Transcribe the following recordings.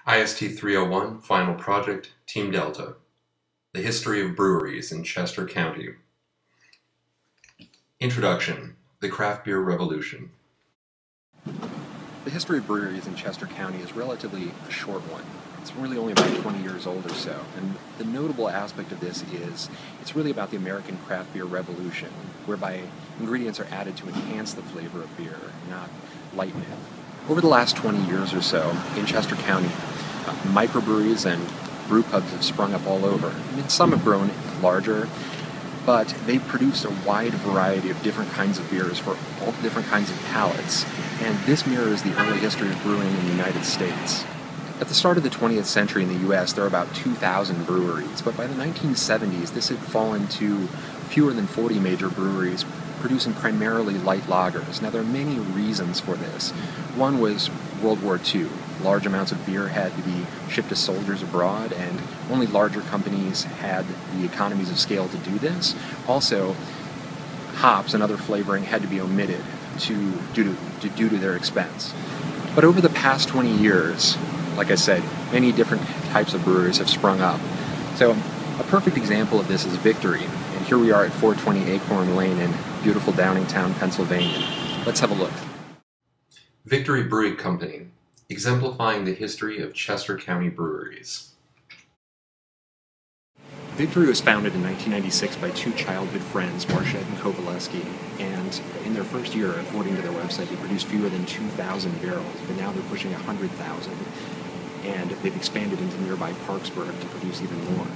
IST 301, Final Project, Team Delta. The History of Breweries in Chester County. Introduction, the Craft Beer Revolution. The history of breweries in Chester County is relatively a short one. It's really only about 20 years old or so, and the notable aspect of this is it's really about the American craft beer revolution, whereby ingredients are added to enhance the flavor of beer, not lighten it. Over the last 20 years or so, in Chester County, microbreweries and brew pubs have sprung up all over. I mean, some have grown larger, but they've produced a wide variety of different kinds of beers for all different kinds of palates, and this mirrors the early history of brewing in the United States. At the start of the 20th century in the U.S., there were about 2,000 breweries, but by the 1970s, this had fallen to fewer than 40 major breweries, producing primarily light lagers. Now, there are many reasons for this. One was World War II. Large amounts of beer had to be shipped to soldiers abroad, and only larger companies had the economies of scale to do this. Also, hops and other flavoring had to be omitted due to their expense. But over the past 20 years, like I said, many different types of breweries have sprung up. So a perfect example of this is Victory, and here we are at 420 Acorn Lane in beautiful Downingtown, Pennsylvania. Let's have a look. Victory Brewing Company, exemplifying the history of Chester County breweries. Victory was founded in 1996 by two childhood friends, Marchette and Kovaleski, and in their first year, according to their website, they produced fewer than 2,000 barrels, but now they're pushing 100,000, and they've expanded into nearby Parksburg to produce even more.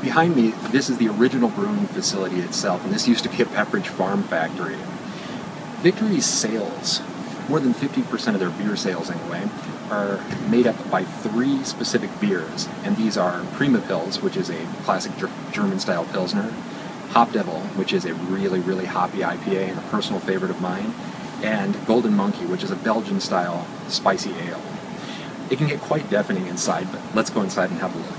Behind me, this is the original brewing facility itself, and this used to be a Pepperidge Farm factory. Victory's sales, more than 50% of their beer sales anyway, are made up by three specific beers, and these are Prima Pils, which is a classic German-style Pilsner, Hop Devil, which is a really, really hoppy IPA and a personal favorite of mine, and Golden Monkey, which is a Belgian-style spicy ale. It can get quite deafening inside, but let's go inside and have a look.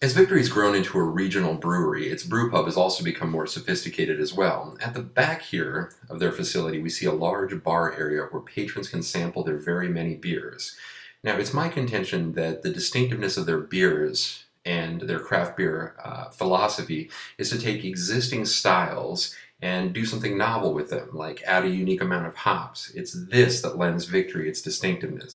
As Victory's grown into a regional brewery, its brewpub has also become more sophisticated as well. At the back here of their facility, we see a large bar area where patrons can sample their very many beers. Now, it's my contention that the distinctiveness of their beers and their craft beer philosophy is to take existing styles and do something novel with them, like add a unique amount of hops. It's this that lends Victory its distinctiveness.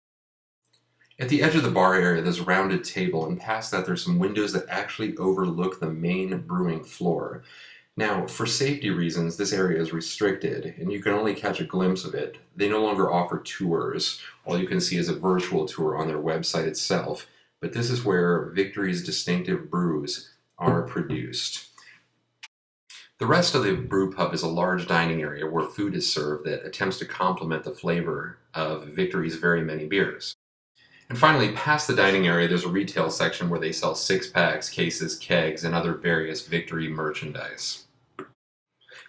At the edge of the bar area, there's a rounded table, and past that there's some windows that actually overlook the main brewing floor. Now, for safety reasons, this area is restricted, and you can only catch a glimpse of it. They no longer offer tours. All you can see is a virtual tour on their website itself, but this is where Victory's distinctive brews are produced. The rest of the brew pub is a large dining area where food is served that attempts to complement the flavor of Victory's very many beers. And finally, past the dining area, there's a retail section where they sell six-packs, cases, kegs, and other various Victory merchandise.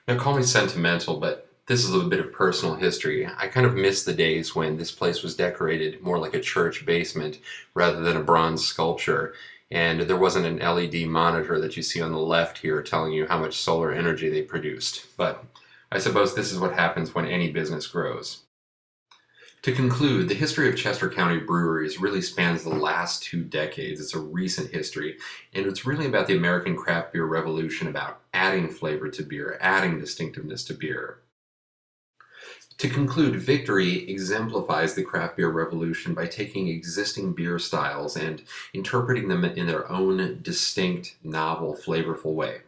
Now, call me sentimental, but this is a bit of personal history. I kind of miss the days when this place was decorated more like a church basement rather than a bronze sculpture, and there wasn't an LED monitor that you see on the left here telling you how much solar energy they produced. But I suppose this is what happens when any business grows. To conclude, the history of Chester County breweries really spans the last 2 decades. It's a recent history, and it's really about the American craft beer revolution, about adding flavor to beer, adding distinctiveness to beer. To conclude, Victory exemplifies the craft beer revolution by taking existing beer styles and interpreting them in their own distinct, novel, flavorful way.